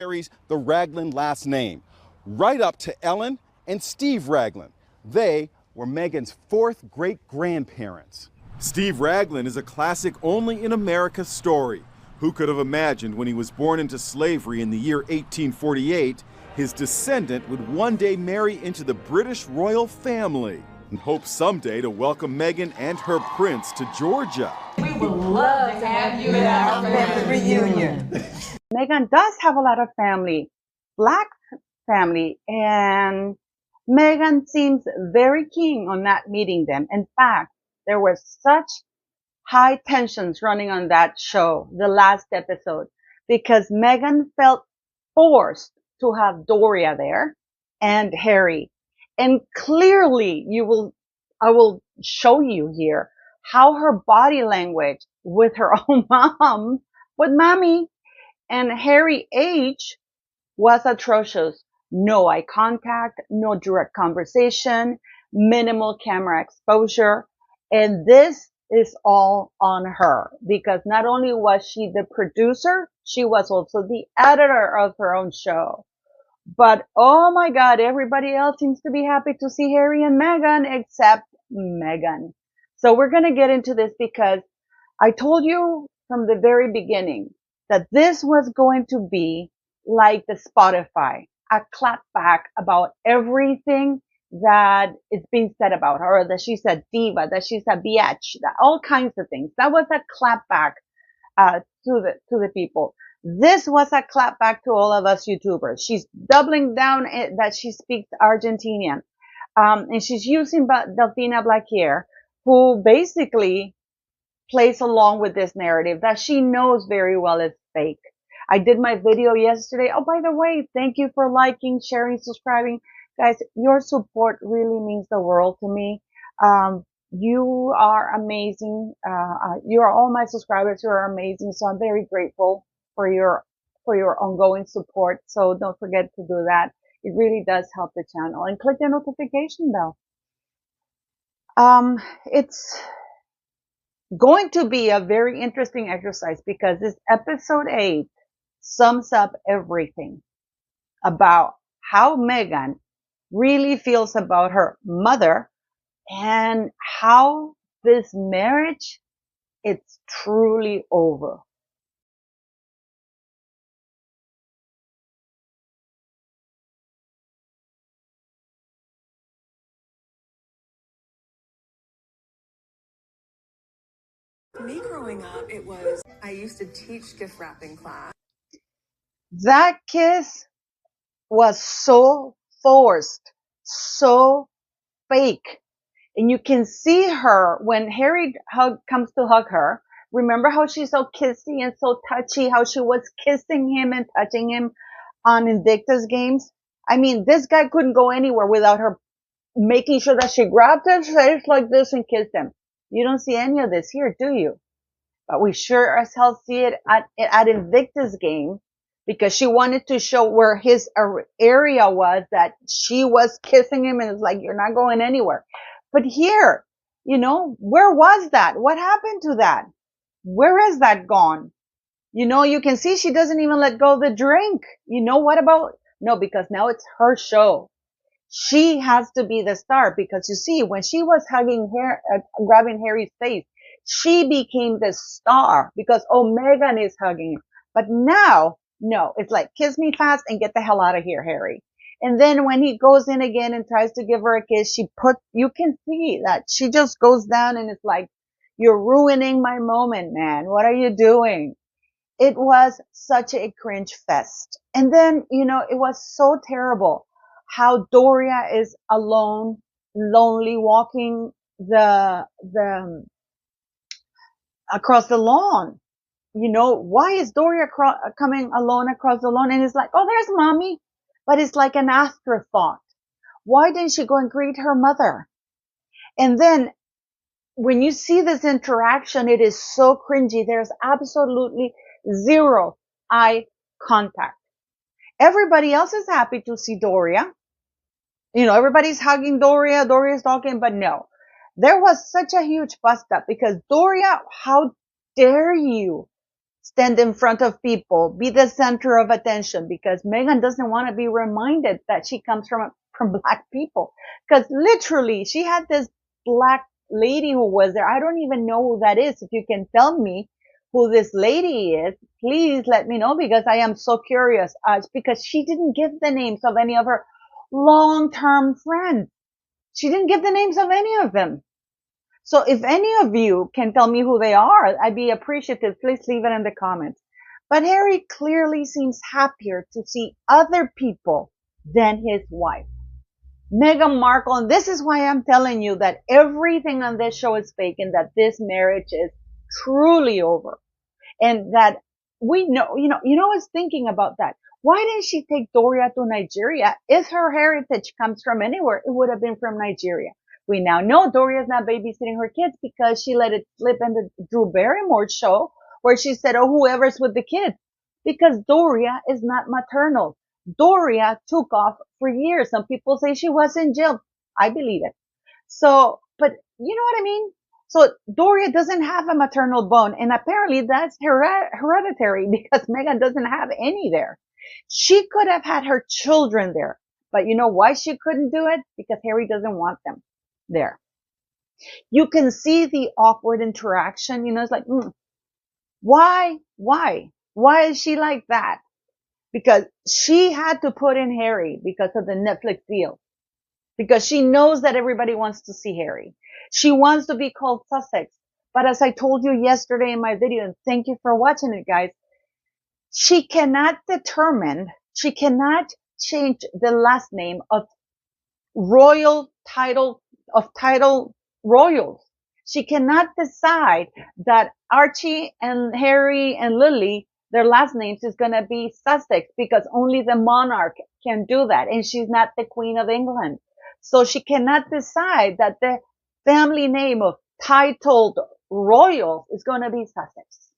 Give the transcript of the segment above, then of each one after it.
carries the Raglan last name, right up to Ellen and Steve Raglan. They were Meghan's fourth great-grandparents. Steve Raglan is a classic only in America story. Who could have imagined when he was born into slavery in the year 1848, his descendant would one day marry into the British royal family and hope someday to welcome Meghan and her prince to Georgia. We would love to have you at our family reunion. Meghan does have a lot of family, Black family, and Meghan seems very keen on not meeting them. In fact, there was such high tensions running on that show, the last episode, because Meghan felt forced to have Doria there and Harry. And clearly I will show you here how her body language with her own mom, with mommy, and Harry H was atrocious. No eye contact, no direct conversation, minimal camera exposure. And this is all on her because not only was she the producer, she was also the editor of her own show. But oh my God, everybody else seems to be happy to see Harry and Meghan except Meghan. So we're going to get into this because I told you from the very beginning that this was going to be like the Spotify, a clapback about everything that is being said about her, or that she's a diva, that she's a biatch, that all kinds of things. That was a clapback to the people. This was a clapback to all of us YouTubers. She's doubling down that she speaks Argentinian, and she's using Delfina Blaquier, who basically plays along with this narrative that she knows very well is fake. I did my video yesterday. Oh, by the way, thank you for liking, sharing, subscribing. Guys, your support really means the world to me. You are amazing. You are all my subscribers. You are amazing. So I'm very grateful for your ongoing support. So don't forget to do that. It really does help the channel. And click the notification bell. It's going to be a very interesting exercise because this episode 8 sums up everything about how Meghan really feels about her mother and how this marriage, it's truly over. Me growing up, I used to teach gift wrapping class. That kiss was so forced, so fake. And you can see her when Harry comes to hug her. Remember how she's so kissy and so touchy, how she was kissing him and touching him on Invictus games? I mean, this guy couldn't go anywhere without her making sure that she grabbed his face like this and kissed him. You don't see any of this here, do you? But we sure as hell see it at Invictus game because she wanted to show where his area was, that she was kissing him and it's like, you're not going anywhere. But here, where was that? What happened to that? Where is that gone? You can see she doesn't even let go of the drink. What about? No, because now it's her show. She has to be the star because you see, when she was grabbing Harry's face, she became the star because, oh, Meghan is hugging him. But now, no, it's like, kiss me fast and get the hell out of here, Harry. And then when he goes in again and tries to give her a kiss, you can see that she just goes down and it's like, you're ruining my moment, man. What are you doing? It was such a cringe fest. And then, it was so terrible how Doria is alone, lonely, walking across the lawn. Why is Doria coming alone across the lawn? And it's like, oh, there's mommy. But it's like an afterthought. Why didn't she go and greet her mother? And then when you see this interaction, it is so cringy. There's absolutely zero eye contact. Everybody else is happy to see Doria. Everybody's hugging Doria. Doria's talking, but no. There was such a huge bust up because Doria, how dare you stand in front of people, be the center of attention, because Meghan doesn't want to be reminded that she comes from black people. Because literally, she had this black lady who was there. I don't even know who that is. If you can tell me who this lady is, please let me know, because I am so curious. Because she didn't give the names of any of her long-term friends. She didn't give the names of any of them. So if any of you can tell me who they are, I'd be appreciative. Please leave it in the comments. But Harry clearly seems happier to see other people than his wife, Meghan Markle. And this is why I'm telling you that everything on this show is fake and that this marriage is truly over. And that we know, I was thinking about that. Why didn't she take Doria to Nigeria? If her heritage comes from anywhere, it would have been from Nigeria. We now know Doria's not babysitting her kids because she let it slip in the Drew Barrymore show where she said, oh, whoever's with the kids. Because Doria is not maternal. Doria took off for years. Some people say she was in jail. I believe it. So, but you know what I mean? So Doria doesn't have a maternal bone, and apparently that's hereditary because Meghan doesn't have any there. She could have had her children there, but you know why she couldn't do it? Because Harry doesn't want them there. You can see the awkward interaction. It's like, why is she like that? Because she had to put in Harry because of the Netflix deal. Because she knows that everybody wants to see Harry. She wants to be called Sussex. But as I told you yesterday in my video, and thank you for watching it, guys, she cannot change the last name of title royals. She cannot decide that Archie and Harry and Lily, their last names is going to be Sussex because only the monarch can do that. And she's not the Queen of England. So she cannot decide that the family name of titled royals is going to be Sussex.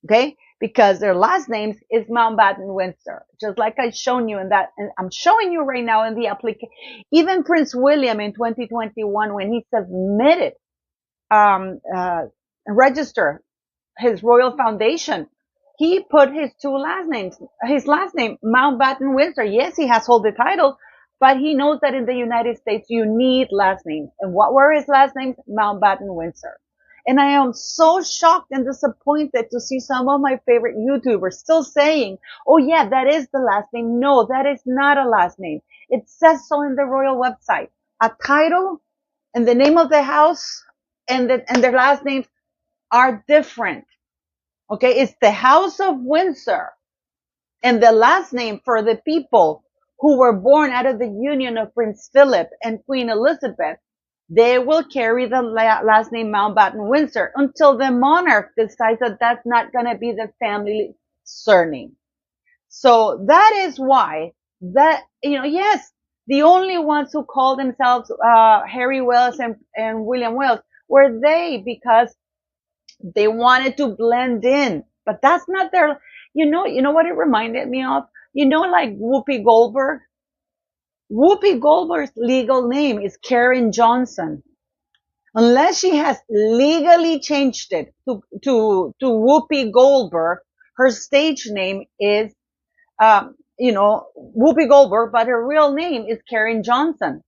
Okay? Because their last names is Mountbatten Windsor. Just like I've shown you in that, and I'm showing you right now in the application. Even Prince William in 2021, when he submitted, register his royal foundation, he put his two last names. His last name, Mountbatten Windsor. Yes, he has hold the title, but he knows that in the United States, you need last names. And what were his last names? Mountbatten Windsor. And I am so shocked and disappointed to see some of my favorite YouTubers still saying, oh yeah, that is the last name. No, that is not a last name. It says so in the royal website. A title and the name of the house and their last names are different. Okay, it's the House of Windsor. And the last name for the people who were born out of the union of Prince Philip and Queen Elizabeth, they will carry the last name Mountbatten Windsor until the monarch decides that that's not going to be the family surname. So that is why yes, the only ones who called themselves Harry Wales and William Wales were they, because they wanted to blend in. But that's not their, you know what it reminded me of? Like Whoopi Goldberg. Whoopi Goldberg's legal name is Karen Johnson. Unless she has legally changed it to Whoopi Goldberg, her stage name is, Whoopi Goldberg, but her real name is Karen Johnson.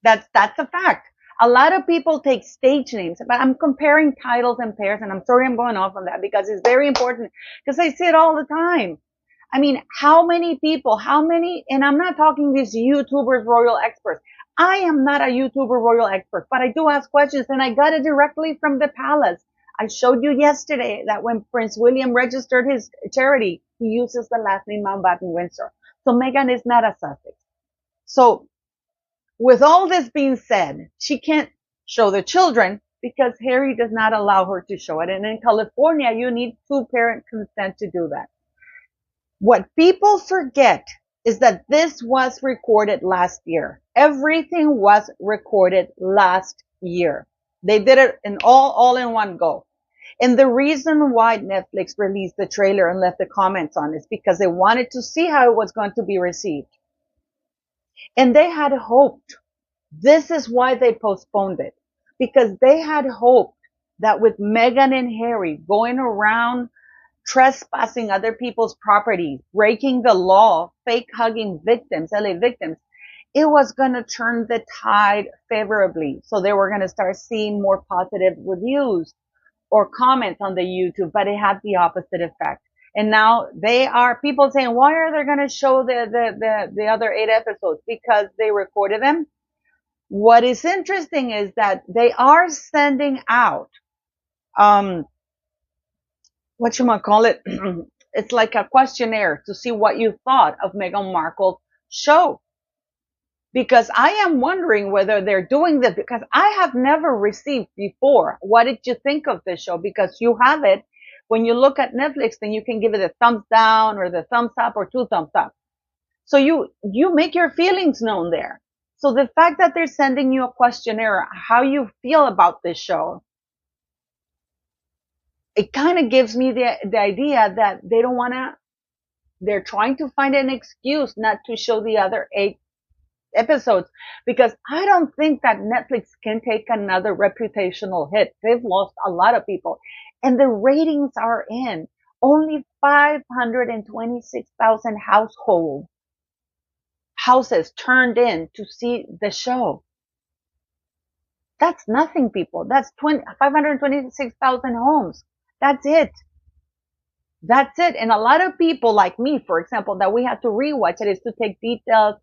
That's a fact. A lot of people take stage names, but I'm comparing titles and pairs, and I'm sorry I'm going off on that because it's very important, because I see it all the time. I mean, how many people, and I'm not talking these YouTubers, royal experts. I am not a YouTuber royal expert, but I do ask questions, and I got it directly from the palace. I showed you yesterday that when Prince William registered his charity, he uses the last name Mountbatten Windsor. So Meghan is not a Sussex. So with all this being said, she can't show the children because Harry does not allow her to show it. And in California, you need 2-parent consent to do that. What people forget is that this was recorded last year. Everything was recorded last year. They did it in all in one go. And the reason why Netflix released the trailer and left the comments on is because they wanted to see how it was going to be received. And they had hoped. This is why they postponed it. Because they had hoped that with Meghan and Harry going around trespassing other people's property, breaking the law, fake hugging victims, LA victims, it was going to turn the tide favorably. So they were going to start seeing more positive reviews or comments on the YouTube, but it had the opposite effect. And now they are people saying, why are they going to show the other 8 episodes? Because they recorded them. What is interesting is that they are sending out, whatchamacallit, it's like a questionnaire to see what you thought of Meghan Markle's show. Because I am wondering whether they're doing this, because I have never received before, what did you think of this show? Because you have it, when you look at Netflix, then you can give it a thumbs down or the thumbs up or 2 thumbs up. So you make your feelings known there. So the fact that they're sending you a questionnaire, how you feel about this show, it kind of gives me the idea that they don't want to, they're trying to find an excuse not to show the other 8 episodes, because I don't think that Netflix can take another reputational hit. They've lost a lot of people, and the ratings are in. Only 526,000 houses turned in to see the show. That's nothing, people. That's 526,000 homes. That's it. That's it. And a lot of people like me, for example, that we have to rewatch it, is to take details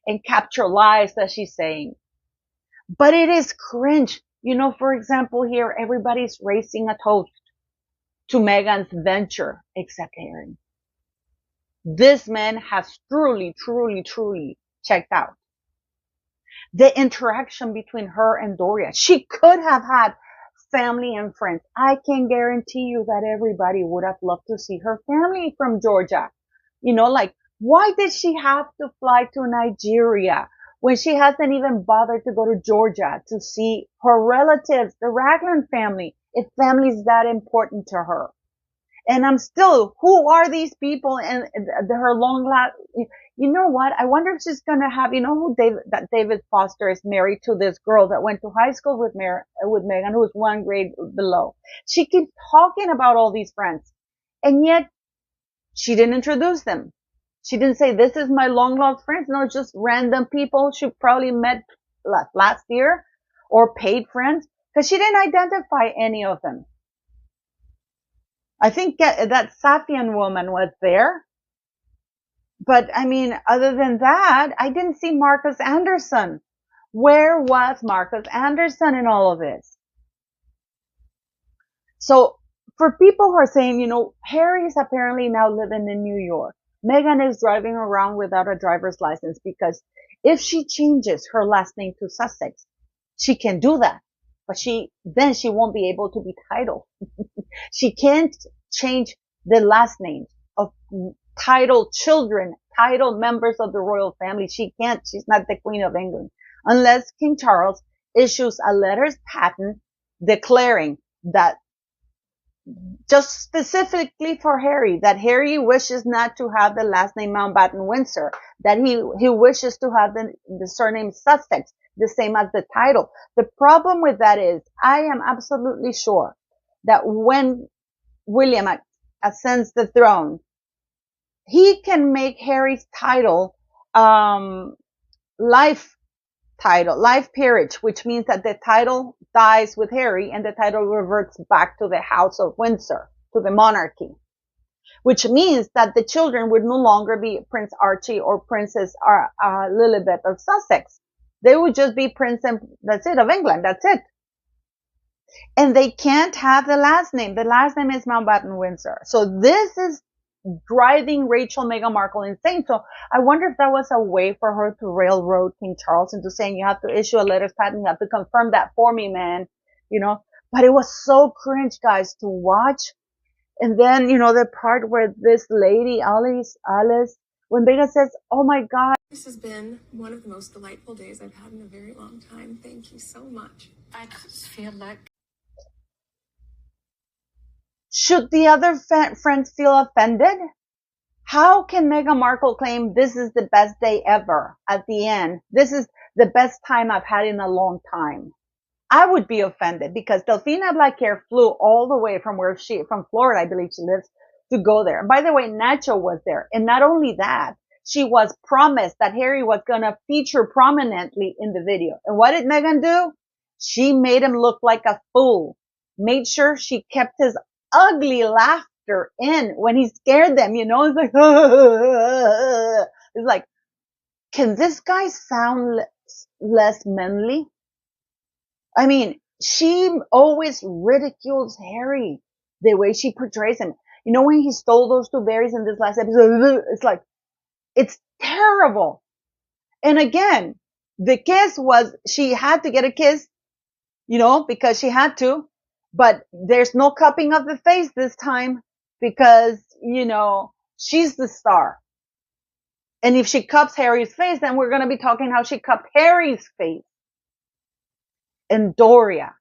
and capture lives, as she's saying. But it is cringe. You know, for example, here, everybody's raising a toast to Meghan's venture, except Harry. This man has truly, truly, truly checked out. The interaction between her and Doria. She could have had family and friends. I can guarantee you that everybody would have loved to see her family from Georgia. You know, like, why did she have to fly to Nigeria when she hasn't even bothered to go to Georgia to see her relatives, the Raglan family, if family's that important to her? And I'm still, who are these people? And her long last, you know what? I wonder if she's going to have, you know who David Foster is married to, this girl that went to high school with Meghan, who was 1 grade below. She keeps talking about all these friends, and yet she didn't introduce them. She didn't say, this is my long lost friends. No, just random people she probably met last year or paid friends, because she didn't identify any of them. I think that Safian woman was there. But I mean, other than that, I didn't see Marcus Anderson. Where was Marcus Anderson in all of this? So for people who are saying, you know, Harry is apparently now living in New York. Meghan is driving around without a driver's license, because if she changes her last name to Sussex, she can do that. But then she won't be able to be titled. She can't change the last names of titled children, titled members of the royal family. She can't. She's not the Queen of England. Unless King Charles issues a letters patent declaring that, just specifically for Harry, that Harry wishes not to have the last name Mountbatten Windsor, that he wishes to have the surname Sussex, the same as the title. The problem with that is, I am absolutely sure that when William ascends the throne, he can make Harry's title life peerage, which means that the title dies with Harry and the title reverts back to the House of Windsor, to the monarchy, which means that the children would no longer be Prince Archie or Princess Lilibet of Sussex. They would just be Prince and that's it, of England. That's it. And they can't have the last name. The last name is Mountbatten Windsor. So this is driving Meghan Markle insane. So I wonder if that was a way for her to railroad King Charles into saying, you have to issue a letters patent, you have to confirm that for me, man. You know, but it was so cringe, guys, to watch. And then, you know, the part where this lady, Alice, when Meghan says, oh my God. This has been one of the most delightful days I've had in a very long time. Thank you so much. I just feel like... Should the other friends feel offended? How can Meghan Markle claim this is the best day ever at the end? This is the best time I've had in a long time. I would be offended because Delfina Blackhair flew all the way from from Florida, I believe she lives, to go there. And by the way, Nacho was there. And not only that, she was promised that Harry was going to feature prominently in the video. And what did Meghan do? She made him look like a fool. Made sure she kept his ugly laughter in when he scared them. You know, it's like, it's like, can this guy sound less manly? I mean, she always ridicules Harry, the way she portrays him. You know, when he stole those two berries in this last episode, it's like, it's terrible. And again, the kiss was, she had to get a kiss, you know, because she had to, but there's no cupping of the face this time because, you know, she's the star. And if she cups Harry's face, then we're going to be talking how she cupped Harry's face. And Doria,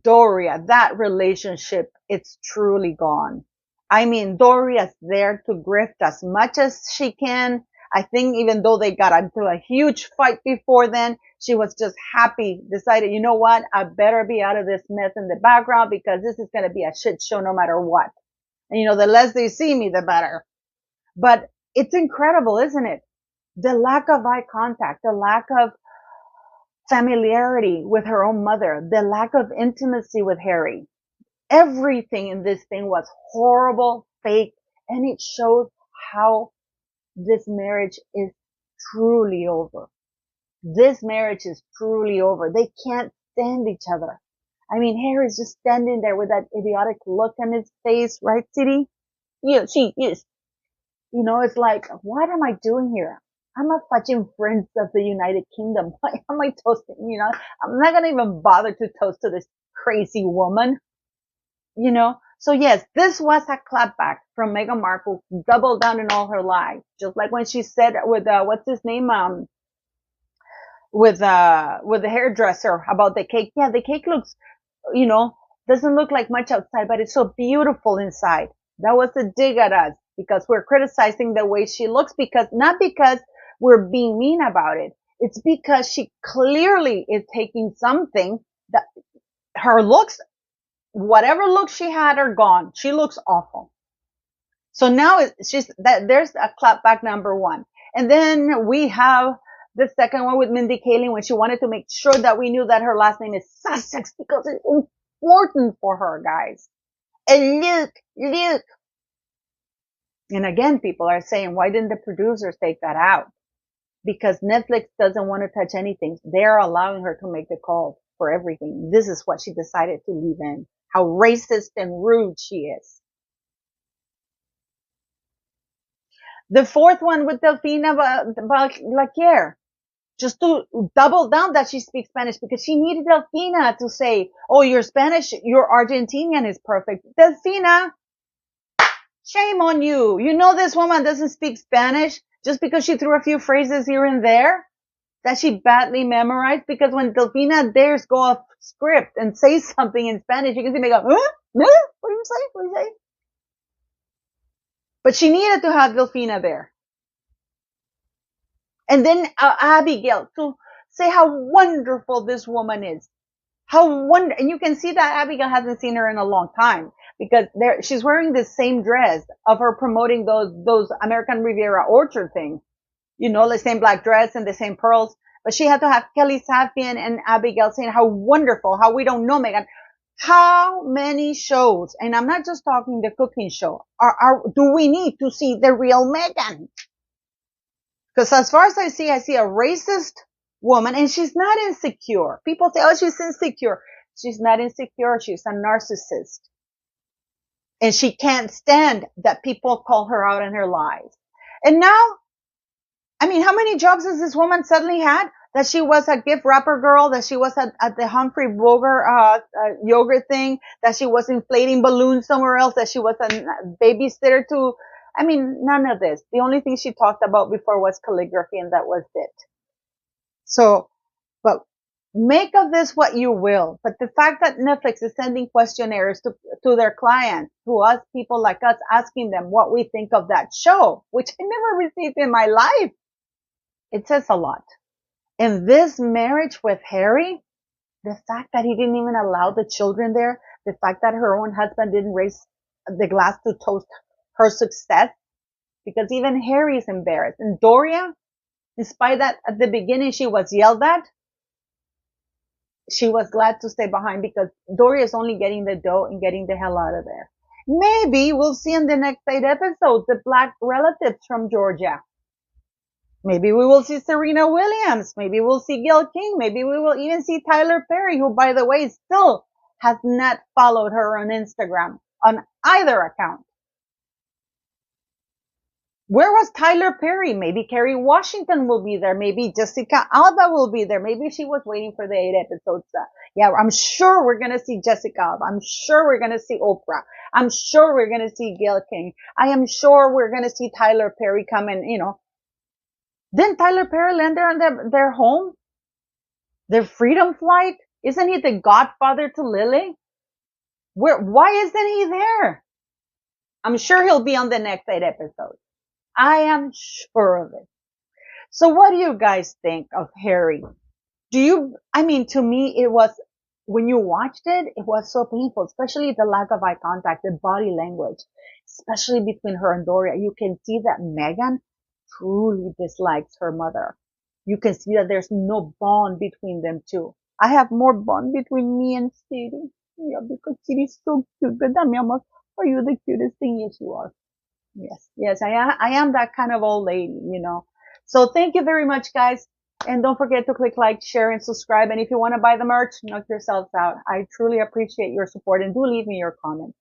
that relationship, it's truly gone. I mean, Doria's there to grift as much as she can. I think even though they got into a huge fight before then, she was just happy, decided, you know what, I better be out of this mess in the background because this is going to be a shit show no matter what. And you know, the less they see me, the better. But it's incredible, isn't it? The lack of eye contact, the lack of familiarity with her own mother, the lack of intimacy with Harry. Everything in this thing was horrible, fake, and it shows how this marriage is truly over. This marriage is truly over. They can't stand each other. I mean, Harry's just standing there with that idiotic look on his face, right, City? Yeah, she is. You know, it's like, what am I doing here? I'm a fucking prince of the United Kingdom. Why am I toasting? You know, I'm not going to even bother to toast to this crazy woman. You know, so yes, this was a clapback from Meghan Markle, double down in all her lies. Just like when she said with, what's his name? With the hairdresser about the cake. Yeah, the cake looks, you know, doesn't look like much outside, but it's so beautiful inside. That was a dig at us because we're criticizing the way she looks not because we're being mean about it. It's because she clearly is taking something that her looks, whatever looks she had are gone. She looks awful. So now there's a clapback number one. And then we have the second one with Mindy Kaling when she wanted to make sure that we knew that her last name is Sussex because it's important for her, guys. And Luke. And again, people are saying, why didn't the producers take that out? Because Netflix doesn't want to touch anything. They're allowing her to make the call for everything. This is what she decided to leave in. How racist and rude she is. The fourth one with Delfina Blackhair. Just to double down that she speaks Spanish because she needed Delfina to say, oh, you're Spanish, you're Argentinian is perfect. Delfina, shame on you. You know this woman doesn't speak Spanish just because she threw a few phrases here and there that she badly memorized, because when Delfina dares go off script and say something in Spanish, you can see me go, huh? What do you say? What do you say? But she needed to have Delfina there. And then Abigail to say how wonderful this woman is. And you can see that Abigail hasn't seen her in a long time because she's wearing the same dress of her promoting those American Riviera Orchard thing. You know, the same black dress and the same pearls. But she had to have Kelly Safian and Abigail saying how wonderful, how we don't know Meghan. How many shows, and I'm not just talking the cooking show, do we need to see the real Meghan? Because as far as I see a racist woman, and she's not insecure. People say, oh, she's insecure. She's not insecure. She's a narcissist. And she can't stand that people call her out on her lies. And now, I mean, how many jobs has this woman suddenly had? That she was a gift wrapper girl, that she was at the Humphrey Bogart yogurt thing, that she was inflating balloons somewhere else, that she was a babysitter to, I mean, none of this. The only thing she talked about before was calligraphy, and that was it. So, but make of this what you will. But the fact that Netflix is sending questionnaires to their clients, to us, people like us, asking them what we think of that show, which I never received in my life, it says a lot. And this marriage with Harry, The fact that he didn't even allow the children there, the fact that her own husband didn't raise the glass to toast her success, because even Harry is embarrassed. And Doria, despite that at the beginning she was yelled at, she was glad to stay behind because Doria is only getting the dough and getting the hell out of there. Maybe we'll see in the next 8 episodes the black relatives from Georgia. Maybe we will see Serena Williams. Maybe we'll see Gayle King. Maybe we will even see Tyler Perry, who, by the way, still has not followed her on Instagram on either account. Where was Tyler Perry? Maybe Kerry Washington will be there. Maybe Jessica Alba will be there. Maybe she was waiting for the 8 episodes. Yeah, I'm sure we're going to see Jessica Alba. I'm sure we're going to see Oprah. I'm sure we're going to see Gayle King. I am sure we're going to see Tyler Perry come and, didn't Tyler Perry land there on their home? Their freedom flight? Isn't he the godfather to Lily? Why isn't he there? I'm sure he'll be on the next 8 episodes. I am sure of it. So what do you guys think of Harry? To me, it was, when you watched it, it was so painful, especially the lack of eye contact, the body language, especially between her and Doria. You can see that Meghan truly dislikes her mother. You can see that there's no bond between them two. I have more bond between me and Sadie. Yeah, because Sadie's so cute. But Dami, are you the cutest thing? Yes, you are. Yes, I am that kind of old lady, So thank you very much, guys. And don't forget to click like, share, and subscribe. And if you want to buy the merch, knock yourselves out. I truly appreciate your support, and do leave me your comments.